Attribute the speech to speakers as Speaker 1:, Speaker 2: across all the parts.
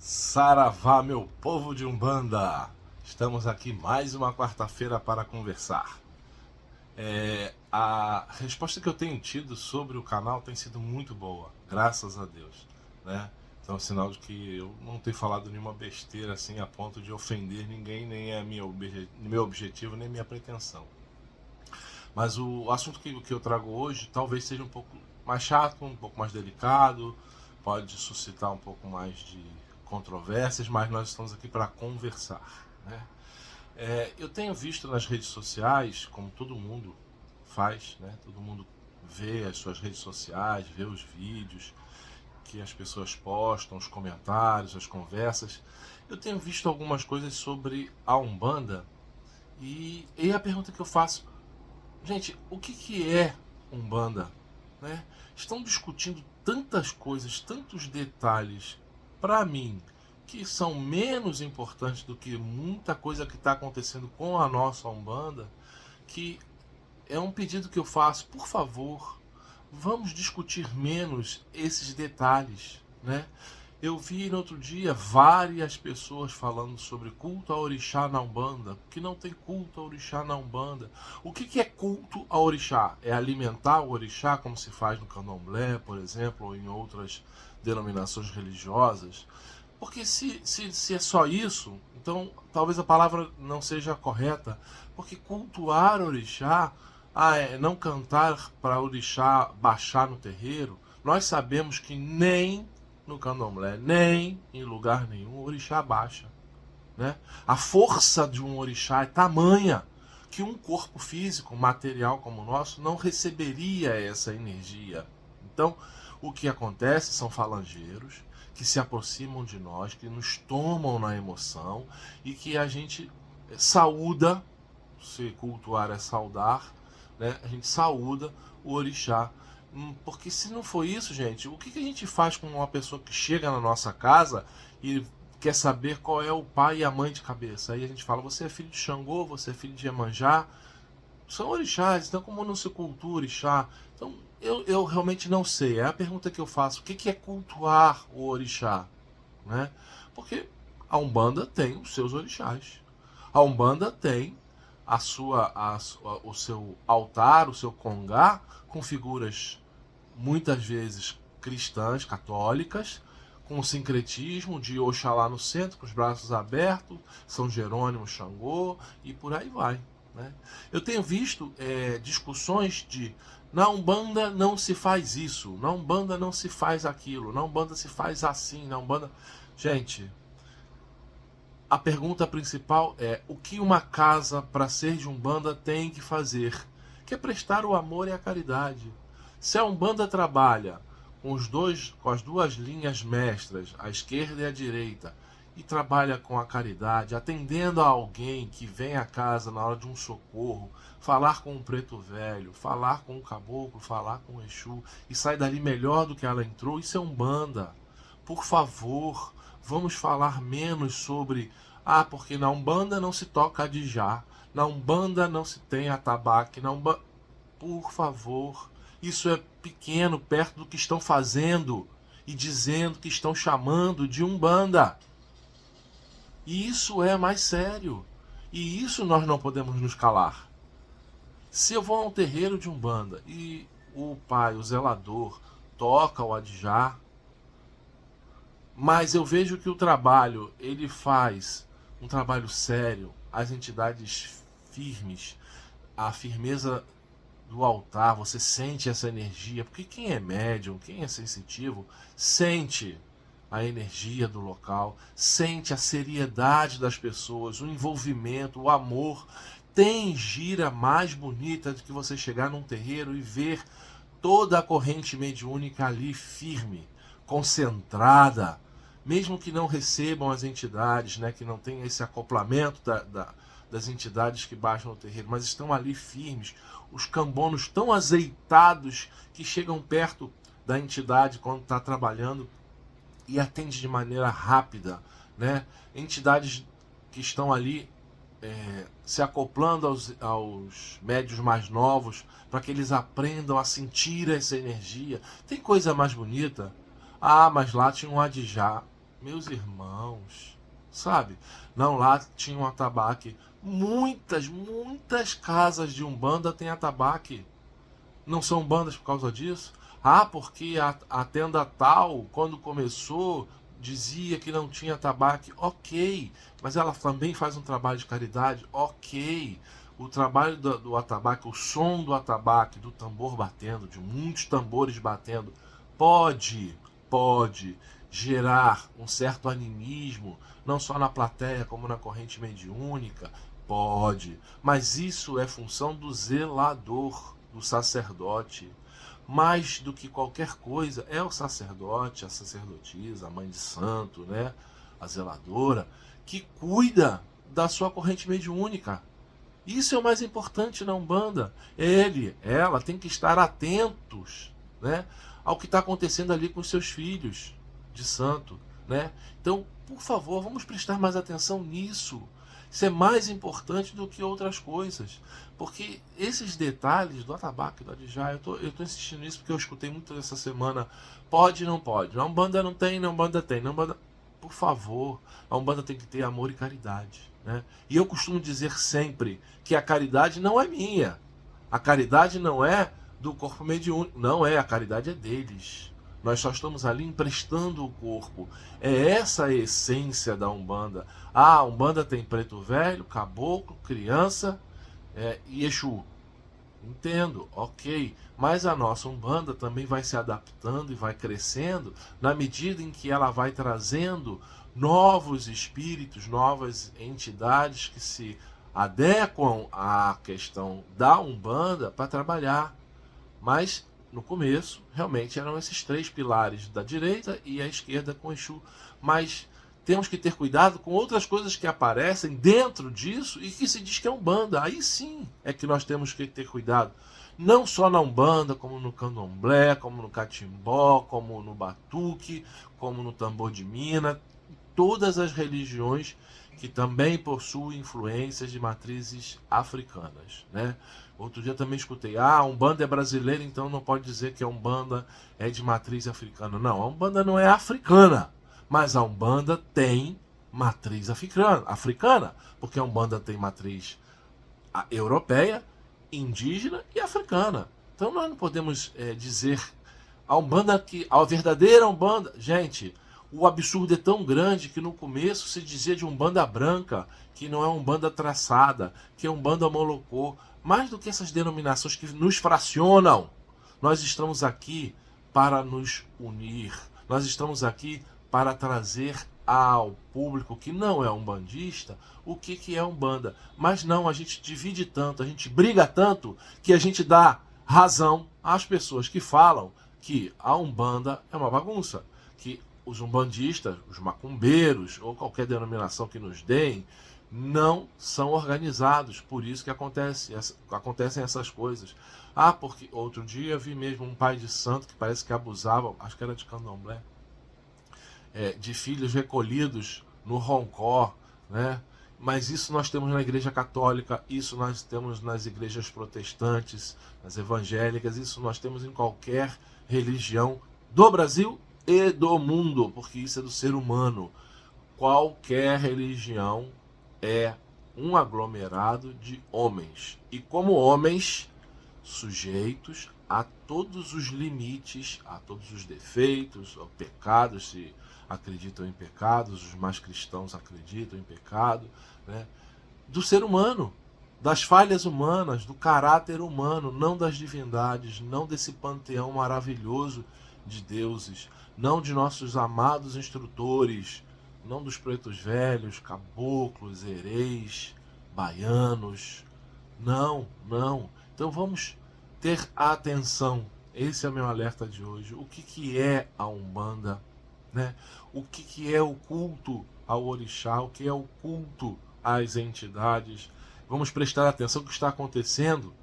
Speaker 1: Saravá, meu povo de Umbanda! Estamos aqui mais uma quarta-feira para conversar. A resposta que eu tenho tido sobre o canal tem sido muito boa, graças a Deus, né? Então é um sinal de que eu não tenho falado nenhuma besteira assim a ponto de ofender ninguém, nem é meu objetivo, nem minha pretensão. Mas o assunto que eu trago hoje talvez seja um pouco mais chato, um pouco mais delicado, pode suscitar um pouco mais de controvérsias, mas nós estamos aqui para conversar, né? Eu tenho visto nas redes sociais, como todo mundo faz, né? Todo mundo vê as suas redes sociais, vê os vídeos que as pessoas postam, os comentários, as conversas. Eu tenho visto algumas coisas sobre a Umbanda e a pergunta que eu faço: gente, o que é Umbanda? Né? Estão discutindo tantas coisas, tantos detalhes, para mim, que são menos importantes do que muita coisa que está acontecendo com a nossa Umbanda, que é um pedido que eu faço: por favor, vamos discutir menos esses detalhes, né? Eu vi no outro dia várias pessoas falando sobre culto a orixá na Umbanda, que não tem culto a orixá na Umbanda. O que é culto a orixá? É alimentar o orixá, como se faz no candomblé, por exemplo, ou em outras denominações religiosas? Porque se é só isso, então talvez a palavra não seja correta, porque cultuar orixá, é não cantar para orixá baixar no terreiro. Nós sabemos que nem no candomblé, nem em lugar nenhum o orixá baixa, né? A força de um orixá é tamanha que um corpo físico, material como o nosso, não receberia essa energia. Então, o que acontece são falangeiros que se aproximam de nós, que nos tomam na emoção e que a gente saúda, se cultuar é saudar, né? A gente saúda o orixá. Porque se não for isso, gente, o que a gente faz com uma pessoa que chega na nossa casa e quer saber qual é o pai e a mãe de cabeça? Aí a gente fala: você é filho de Xangô, você é filho de Iemanjá. São orixás, então como não se cultua orixá? Então eu realmente não sei. É a pergunta que eu faço: o que é cultuar o orixá? Né? Porque a Umbanda tem os seus orixás. A Umbanda tem o seu altar, o seu congá, com figuras muitas vezes cristãs, católicas, com o sincretismo de Oxalá no centro, com os braços abertos, São Jerônimo, Xangô e por aí vai. Né? Eu tenho visto discussões de: na Umbanda não se faz isso, na Umbanda não se faz aquilo, na Umbanda se faz assim, na Umbanda... Gente, a pergunta principal é: o que uma casa, para ser de Umbanda, tem que fazer? Que é prestar o amor e a caridade. Se a Umbanda trabalha com as duas linhas mestras, a esquerda e a direita, e trabalha com a caridade, atendendo a alguém que vem à casa na hora de um socorro, falar com um preto velho, falar com um caboclo, falar com um Exu, e sai dali melhor do que ela entrou, isso é Umbanda. Por favor, vamos falar menos sobre: porque na Umbanda não se toca adijá, na Umbanda não se tem atabaque, na Umbanda... Por favor, isso é pequeno perto do que estão fazendo e dizendo que estão chamando de Umbanda. E isso é mais sério. E isso nós não podemos nos calar. Se eu vou a um terreiro de Umbanda e o pai, o zelador, toca o adijá, mas eu vejo que o trabalho ele faz um trabalho sério, as entidades firmes, a firmeza do altar, você sente essa energia, porque quem é médium, quem é sensitivo, sente a energia do local, sente a seriedade das pessoas, o envolvimento, o amor. Tem gira mais bonita do que você chegar num terreiro e ver toda a corrente mediúnica ali firme, concentrada, mesmo que não recebam as entidades, né, que não tenham esse acoplamento das entidades que baixam no terreiro, mas estão ali firmes, os cambonos tão azeitados que chegam perto da entidade quando está trabalhando e atende de maneira rápida, né? Entidades que estão ali se acoplando aos médios mais novos para que eles aprendam a sentir essa energia. Tem coisa mais bonita? Mas lá tinha um adijá. Meus irmãos, sabe? Não, lá tinha um atabaque. Muitas casas de Umbanda têm atabaque. Não são bandas por causa disso? Ah, porque a tenda tal, quando começou, dizia que não tinha atabaque. Ok, mas ela também faz um trabalho de caridade. Ok, o trabalho do atabaque, o som do atabaque, do tambor batendo, de muitos tambores batendo, pode gerar um certo animismo, não só na plateia como na corrente mediúnica. Pode, mas isso é função do zelador, do sacerdote. Mais do que qualquer coisa, é o sacerdote, a sacerdotisa, a mãe de santo, né? A zeladora, que cuida da sua corrente mediúnica. Isso é o mais importante na Umbanda. Ela tem que estar atentos, né, ao que está acontecendo ali com os seus filhos de santo, né? Então, por favor, vamos prestar mais atenção nisso. Isso é mais importante do que outras coisas. Porque esses detalhes do atabaque, do adijá, eu tô insistindo nisso porque eu escutei muito essa semana. Pode, não pode. A Umbanda não tem, não Umbanda tem. Não Umbanda... Por favor, a Umbanda tem que ter amor e caridade, né? E eu costumo dizer sempre que a caridade não é minha. A caridade não é do corpo mediúnico. Não é, a caridade é deles. Nós só estamos ali emprestando o corpo. É essa a essência da Umbanda. Ah, a Umbanda tem preto velho, caboclo, criança e Exu. Entendo, ok. Mas a nossa Umbanda também vai se adaptando e vai crescendo na medida em que ela vai trazendo novos espíritos, novas entidades que se adequam à questão da Umbanda para trabalhar. Mas no começo, realmente eram esses três pilares, da direita e a esquerda com Exu. Mas temos que ter cuidado com outras coisas que aparecem dentro disso e que se diz que é Umbanda. Aí sim é que nós temos que ter cuidado. Não só na Umbanda, como no Candomblé, como no Catimbó, como no Batuque, como no Tambor de Mina. Todas as religiões que também possuem influências de matrizes africanas, né? Outro dia também escutei, a Umbanda é brasileira, então não pode dizer que a Umbanda é de matriz africana. Não, a Umbanda não é africana, mas a Umbanda tem matriz africana, porque a Umbanda tem matriz europeia, indígena e africana. Então nós não podemos dizer a Umbanda que a verdadeira Umbanda, gente, o absurdo é tão grande que no começo se dizia de Umbanda branca, que não é Umbanda traçada, que é Umbanda molocô. Mais do que essas denominações que nos fracionam, nós estamos aqui para nos unir. Nós estamos aqui para trazer ao público que não é umbandista o que é Umbanda. Mas não, a gente divide tanto, a gente briga tanto, que a gente dá razão às pessoas que falam que a Umbanda é uma bagunça, que os umbandistas, os macumbeiros, ou qualquer denominação que nos deem, não são organizados. Por isso que acontecem essas coisas. Ah, porque outro dia vi mesmo um pai de santo que parece que abusava, acho que era de Candomblé, de filhos recolhidos no Roncó, né? Mas isso nós temos na igreja católica, isso nós temos nas igrejas protestantes, nas evangélicas, isso nós temos em qualquer religião do Brasil e do mundo, porque isso é do ser humano. Qualquer religião é um aglomerado de homens. E como homens, sujeitos a todos os limites, a todos os defeitos, ao pecado, se acreditam em pecados, os mais cristãos acreditam em pecado, né? Do ser humano, das falhas humanas, do caráter humano, não das divindades, não desse panteão maravilhoso de deuses, não de nossos amados instrutores, não dos pretos velhos, caboclos, hereis, baianos. Não, não. Então vamos ter atenção. Esse é o meu alerta de hoje. O que é a Umbanda, né? O que é o culto ao orixá, o que é o culto às entidades. Vamos prestar atenção no que está acontecendo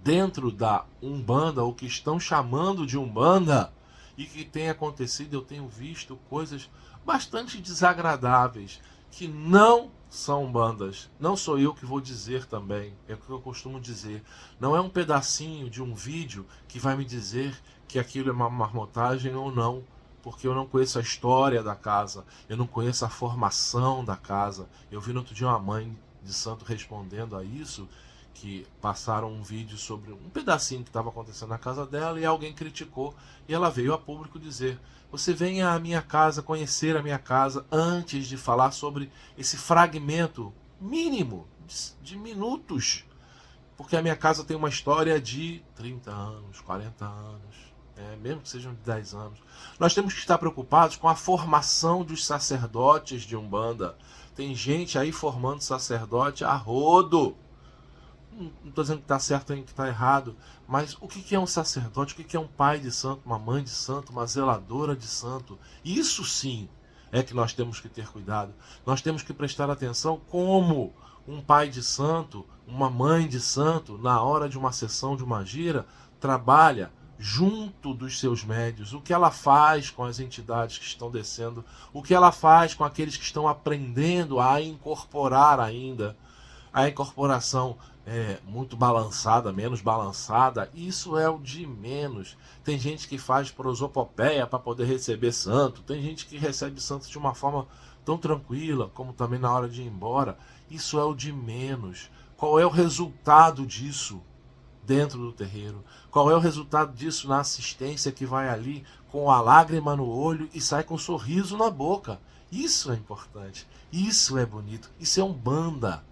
Speaker 1: dentro da Umbanda, o que estão chamando de Umbanda, e que tem acontecido. Eu tenho visto coisas bastante desagradáveis, que não são bandas. Não sou eu que vou dizer também, é o que eu costumo dizer. Não é um pedacinho de um vídeo que vai me dizer que aquilo é uma marmotagem ou não. porque eu não conheço a história da casa, eu não conheço a formação da casa. Eu vi no outro dia uma mãe de santo respondendo a isso, que passaram um vídeo sobre um pedacinho que estava acontecendo na casa dela e alguém criticou, e ela veio a público dizer: você venha à minha casa, conhecer a minha casa, antes de falar sobre esse fragmento mínimo de minutos, porque a minha casa tem uma história de 30 anos, 40 anos, mesmo que sejam de 10 anos. Nós temos que estar preocupados com a formação dos sacerdotes de Umbanda. Tem gente aí formando sacerdote a rodo. Não estou dizendo que está certo nem que está errado, mas o que é um sacerdote? O que é um pai de santo, uma mãe de santo, uma zeladora de santo? Isso sim é que nós temos que ter cuidado. Nós temos que prestar atenção como um pai de santo, uma mãe de santo, na hora de uma sessão, de uma gira, trabalha junto dos seus médios, o que ela faz com as entidades que estão descendo, o que ela faz com aqueles que estão aprendendo a incorporar ainda. A incorporação é muito balançada, menos balançada, isso é o de menos. Tem gente que faz prosopopeia para poder receber santo, tem gente que recebe santo de uma forma tão tranquila, como também na hora de ir embora. Isso é o de menos. Qual é o resultado disso dentro do terreiro? Qual é o resultado disso na assistência que vai ali com a lágrima no olho e sai com um sorriso na boca? Isso é importante, isso é bonito, isso é Umbanda.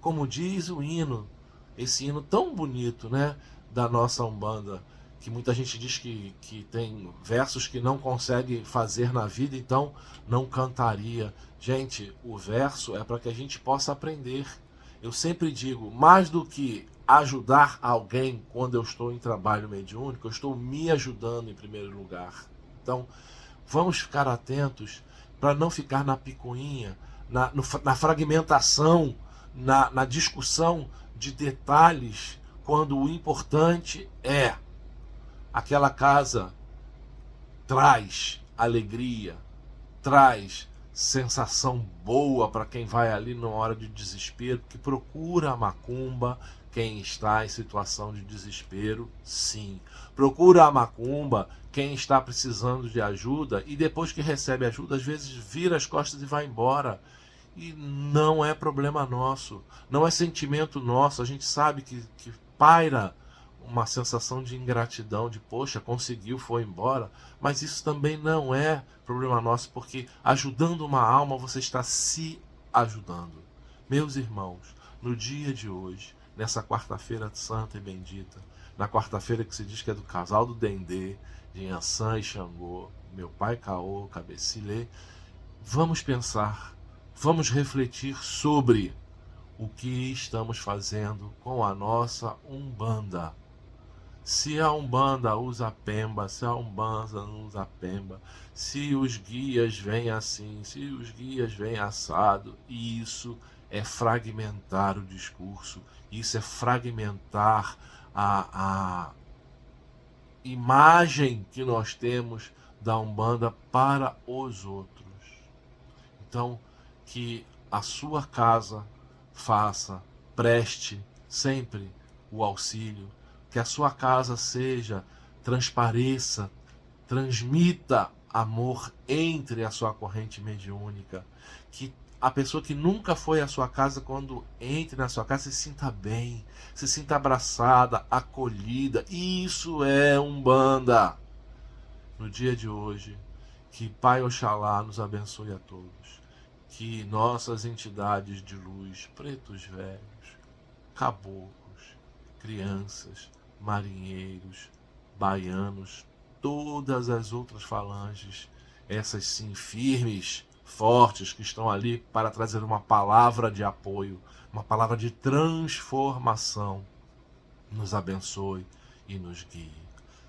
Speaker 1: Como diz o hino, esse hino tão bonito, né, da nossa Umbanda, que muita gente diz que tem versos que não consegue fazer na vida, então não cantaria. Gente, o verso é para que a gente possa aprender. Eu sempre digo, mais do que ajudar alguém quando eu estou em trabalho mediúnico, eu estou me ajudando em primeiro lugar. Então, vamos ficar atentos para não ficar na picuinha, na fragmentação, na discussão de detalhes, quando o importante é aquela casa traz alegria, traz sensação boa para quem vai ali na hora de desespero, que procura a macumba. Quem está em situação de desespero, sim. Procura a macumba quem está precisando de ajuda e depois que recebe ajuda, às vezes vira as costas e vai embora. E não é problema nosso, não é sentimento nosso. A gente sabe que paira uma sensação de ingratidão, de poxa, conseguiu, foi embora, mas isso também não é problema nosso, porque ajudando uma alma você está se ajudando. Meus irmãos, no dia de hoje, nessa quarta-feira santa e bendita, na quarta-feira que se diz que é do casal do Dendê, de Yansan e Xangô, meu pai Caô, Cabecilê, vamos pensar, vamos refletir sobre o que estamos fazendo com a nossa Umbanda. Se a Umbanda usa pemba, se a Umbanda não usa pemba, se os guias vêm assim, se os guias vêm assado, isso é fragmentar o discurso, isso é fragmentar a imagem que nós temos da Umbanda para os outros. Então, que a sua casa preste sempre o auxílio, que a sua casa transpareça, transmita amor entre a sua corrente mediúnica, que a pessoa que nunca foi à sua casa, quando entre na sua casa, se sinta bem, se sinta abraçada, acolhida. Isso é Umbanda. No dia de hoje, que Pai Oxalá nos abençoe a todos, que nossas entidades de luz, pretos velhos, caboclos, crianças, marinheiros, baianos, todas as outras falanges, essas sim firmes, fortes, que estão ali para trazer uma palavra de apoio, uma palavra de transformação, nos abençoe e nos guie.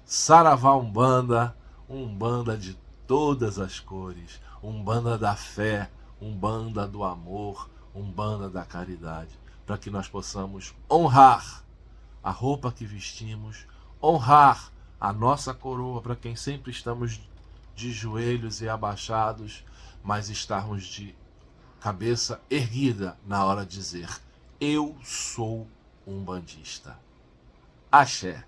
Speaker 1: Saravá Umbanda, Umbanda de todas as cores, Umbanda da fé, Umbanda do amor, Umbanda da caridade, para que nós possamos honrar a roupa que vestimos, honrar a nossa coroa, para quem sempre estamos de joelhos e abaixados, mas estarmos de cabeça erguida na hora de dizer: eu sou umbandista. Axé.